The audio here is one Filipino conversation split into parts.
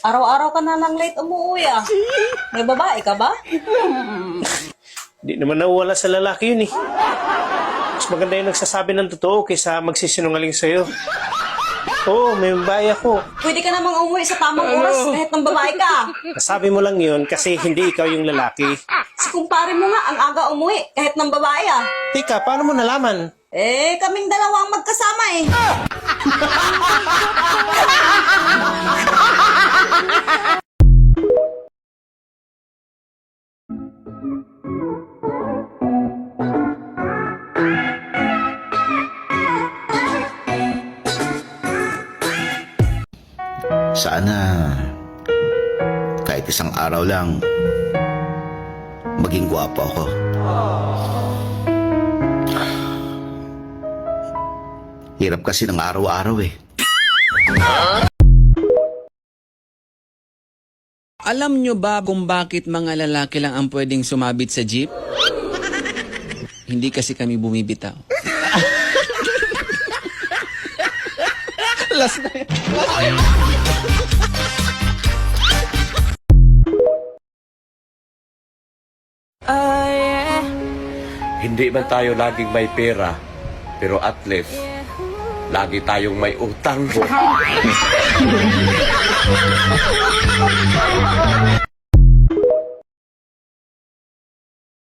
Araw-araw ka na lang late umuwi ah. May babae ka ba? Di naman nawala sa lalaki yun eh. Mas maganda yung nagsasabi ng totoo kaysa magsisinungaling sa'yo. Oo, may babae ako. Pwede ka namang umuwi sa tamang oras kahit ng babae ka. Nasabi mo lang yun kasi hindi ikaw yung lalaki. Si kumpare mo nga ang aga umuwi kahit ng babae ah. Tika, paano mo nalaman? Eh, kaming dalawa ang magkasama eh. Sana kahit isang araw lang maging gwapo ako. Hirap kasi ng araw-araw eh. Alam nyo ba kung bakit mga lalaki lang ang pwedeng sumabit sa jeep? Hindi kasi kami bumibitaw. Last na yun. Hindi man tayo laging may pera, pero at least, lagi tayong may utang.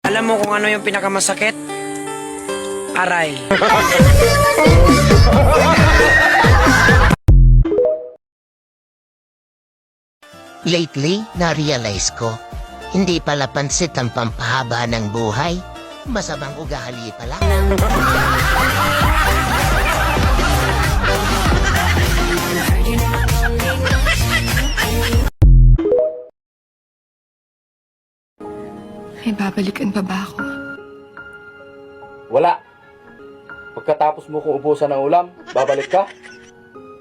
Alam mo kung ano yung pinakamasakit? Aray. Lately, na-realize ko, hindi pala pansit ang pampahaba ng buhay. Masamang ugali pala. May babalikan pa ba ako? Wala. Pagkatapos mo kong ubusan ng ulam, babalik ka?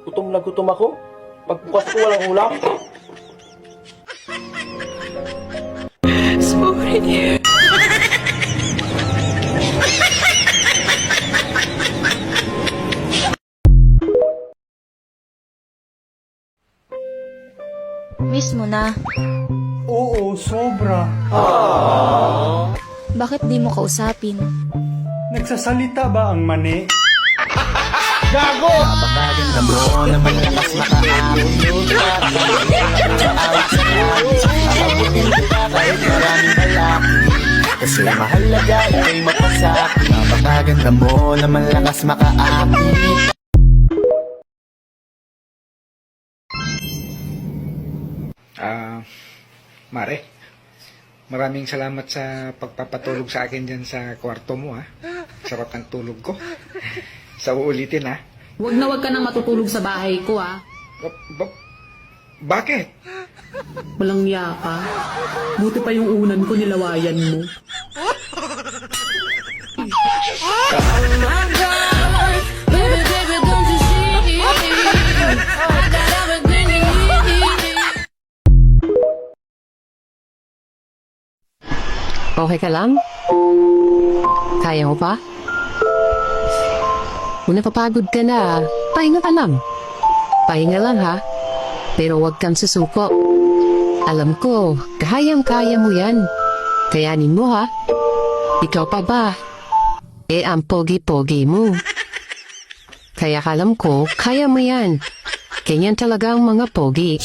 Gutom na gutom ako. Pagbukas ko walang ulam. Sorry. Miss mo na. Oo, sobra. Bakit di mo kausapin? Nagsasalita ba ang mani? Gago! Napakaganda mo naman lakas makaamon. Abutin kita kahit maraming lalaki. Kasi mahalaga ika'y mapasaki. Napakaganda mo naman lakas makaamon. Mare, maraming salamat sa pagpapatulog sa akin dyan sa kwarto mo, ha? Sarap ang tulog ko. Sa uulitin, ha? Huwag na huwag ka nang matutulog sa bahay ko, ah. Bakit? Walang iya ka. Buti pa yung unan ko, nilawayan mo. Okay ka lang? Kaya mo pa? Kung napapagod ka na, pahinga ka lang. Pahinga lang ha. Pero huwag kang susuko. Alam ko, kayang-kaya mo yan. Kayanin mo ha. Ikaw pa ba? Eh ang pogi-pogi mo. Kaya alam ko, kaya mo yan. Ganyan talaga ang mga pogi.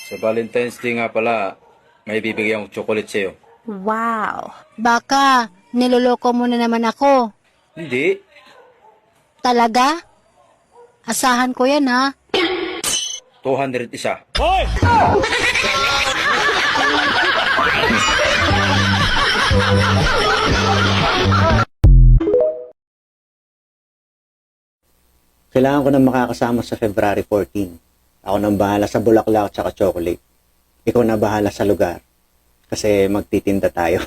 Sa Valentine's Day nga pala, may bibigyan akong chocolate sa'yo. Wow. Baka, niloloko mo na naman ako. Hindi. Talaga? Asahan ko yan ha. 200 isa. Kailangan ko na makakasama sa February 14. Ako nang bahala sa bulaklak at chocolate. Ikaw na bahala sa lugar. Kasi magtitinda tayo.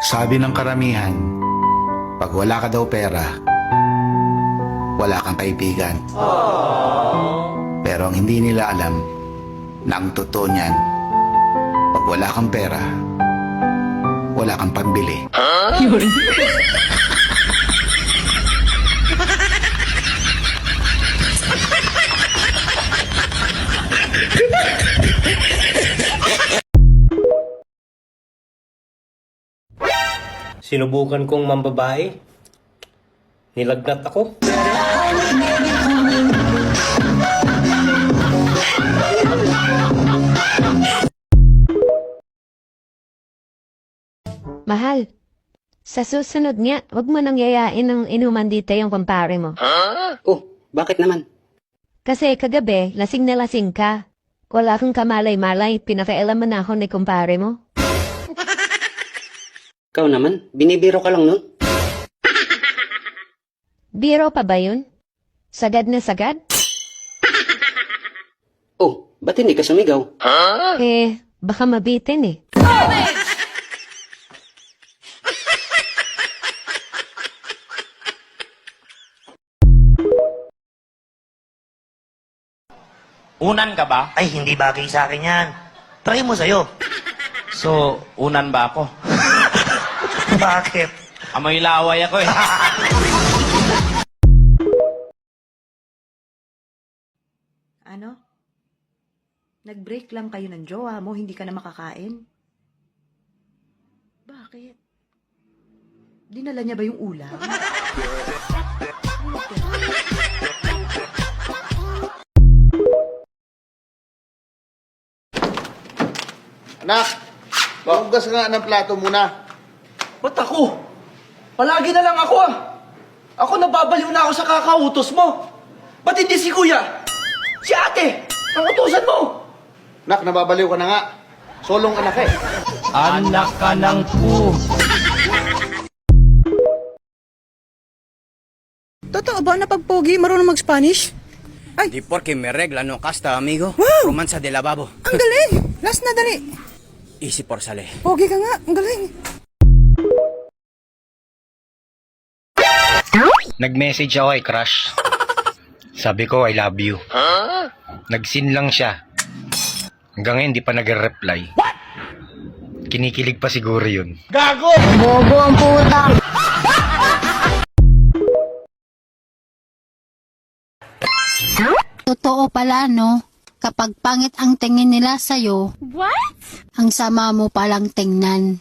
Sabi ng karamihan, pag wala ka daw pera, wala kang kaibigan. ang hindi nila alam na ang totoo niyan, pag wala kang pera, wala kang pambili. Yun. Sinubukan kong mambabae. Nilagnat ako. Mahal, sa susunod nga, wag mo nang yayain ng inuman dito yung kumpare mo. Oh, bakit naman? Kasi kagabi, lasing na lasing ka. Wala kang kamalay-malay, pinakialaman na ako ni kumpare mo. Ikaw naman, binibiro ka lang nun. Biro pa ba yun? Sagad na sagad? Oh, ba't hindi ka sumigaw? Baka mabitin eh. Unan ka ba? Ay, hindi bagay sa akin yan. Try mo sa'yo. So, unan ba ako? Bakit? Amoy laway ako eh. Ano? Nag-break lang kayo ng jowa mo, hindi ka na makakain? Bakit? Dinala niya ba yung ulam? Anak, magugas nga ng plato muna. Ba't ako? Palagi na lang ako ah. Ako nababaliw na ako sa kakautos mo. Ba't hindi si kuya? Si ate! Ang utusan mo! Nak, nababaliw ka na nga. Solong anak eh. Anak ka ng po. Totoo ba na pagpogi marunong mag-Spanish? Di porque me regla no casta, amigo. Wow! Romansa de lavabo. Ang galing! Last na dali! Easy por sale. Pogi ka nga, ang galing! Nag-message ako kay crush. Sabi ko, I love you. Nag-sin lang siya. Hanggang ngayon, di pa nag-reply. Kinikilig pa siguro yun. Gago! Bobo ang puta! Totoo pala, no? Kapag pangit ang tingin nila sa'yo, what? Ang sama mo palang tingnan.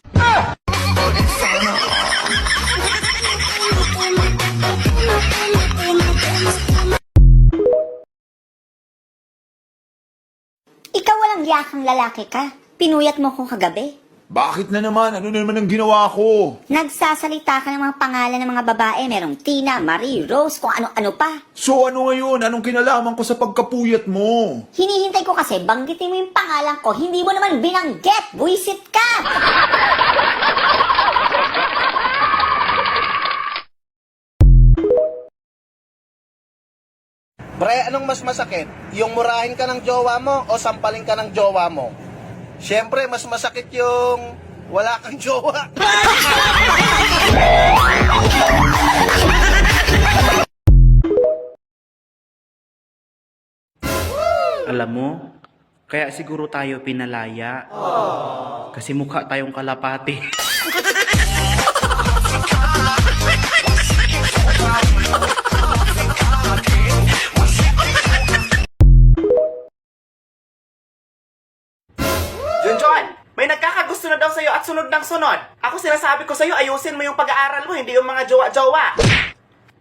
Ikaw walang yakang lalaki ka. Pinuyat mo ko kagabi. Bakit na naman? Ano na naman ang ginawa ko? Nagsasalita ka ng mga pangalan ng mga babae. Merong Tina, Marie, Rose, kung ano-ano pa. So ano ngayon? Anong kinalaman ko sa pagkapuyat mo? Hinihintay ko kasi banggitin mo yung pangalan ko. Hindi mo naman binanggit. Buisit ka! Pre, anong mas masakit? Yung murahin ka ng jowa mo o sampalin ka ng jowa mo? Siyempre, mas masakit yung wala kang jowa. Alam mo, kaya siguro tayo pinalaya. Kasi mukha tayong kalapati. Junjun, may nagkakagusto na daw sa'yo at sunod ng sunod. Ako sinasabi ko sa'yo, ayusin mo yung pag-aaral mo, hindi yung mga jowa-jowa.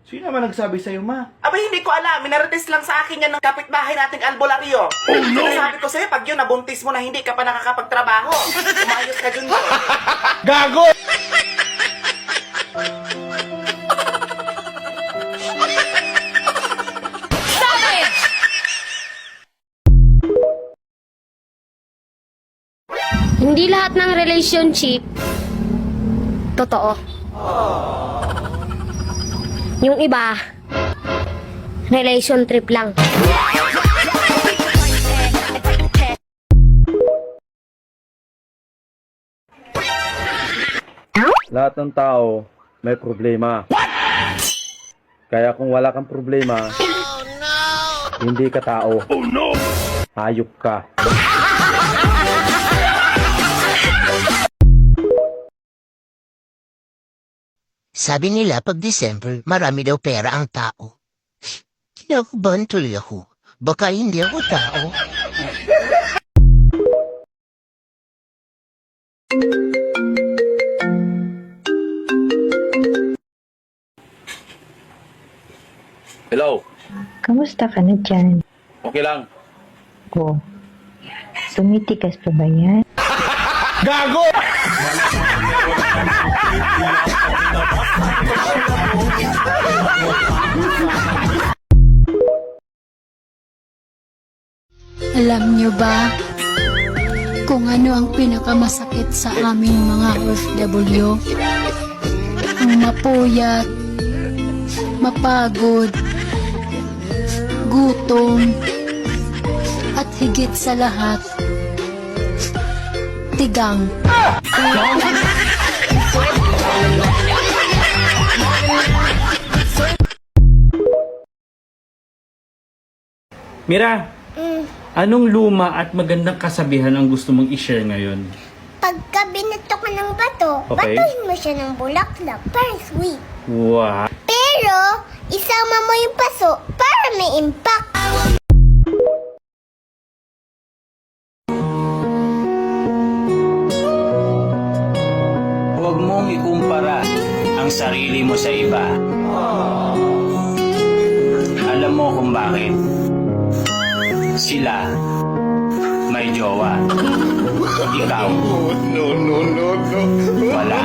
Sino naman nagsabi sa'yo, ma? Aba, hindi ko alam. Minarates lang sa akin yan ng kapitbahay nating albularyo. Sinasabi ko sa'yo, pag yun nabuntis mo na hindi ka pa nakakapagtrabaho. Umayos ka, Junjun. Gago! Hindi lahat ng relationship totoo. Yung iba, relation trip lang. Lahat ng tao may problema. Kaya kung wala kang problema, Hindi ka tao. Oh no! Hayop ka. Sabi nila pag December, marami daw pera ang tao. Kinakabahan tuloy ako. Baka hindi ako tao. Hello? Kamusta ka na dyan? Okay lang. Ko. Tumitikas pa ba yan? Gago! Alam niyo ba kung ano ang pinakamasakit sa aming mga OFW? Ang mapuyat, mapagod, gutom, at higit sa lahat, tigang. Mira, anong luma at magandang kasabihan ang gusto mong i-share ngayon? Pagka binato ka ng bato, Okay. batuhin mo siya ng bulaklak para sweet. Wow! Pero, isama mo yung paso para may impact. Huwag mong ikumpara ang sarili mo sa iba. Alam mo kung bakit? Sila may jowa. Ikaw, wala.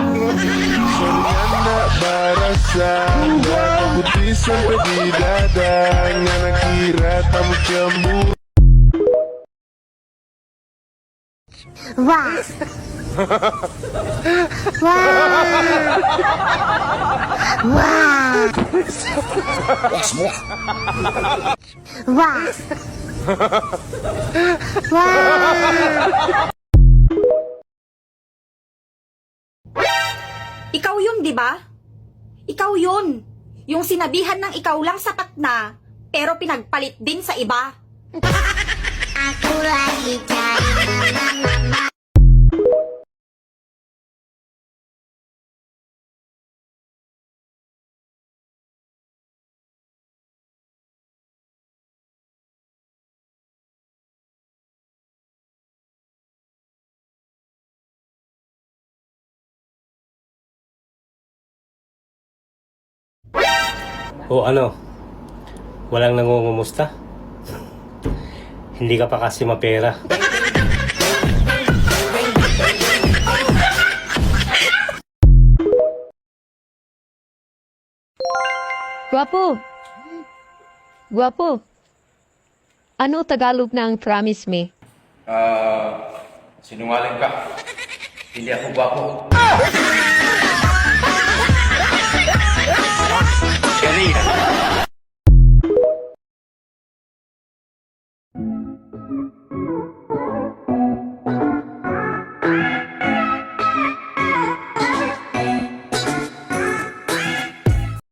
Wow! Wow! Wow! Ikaw yun, di ba? Ikaw yun. Yung sinabihan ng ikaw lang sapat na, pero pinagpalit din sa iba. Ako lagi tayo. O ano? Walang nangungumusta? Hindi ka pa kasi mapera. Guwapo! Guwapo! Ano Tagalog ng promise me? Sinungaling ka. Hindi ako gwapo.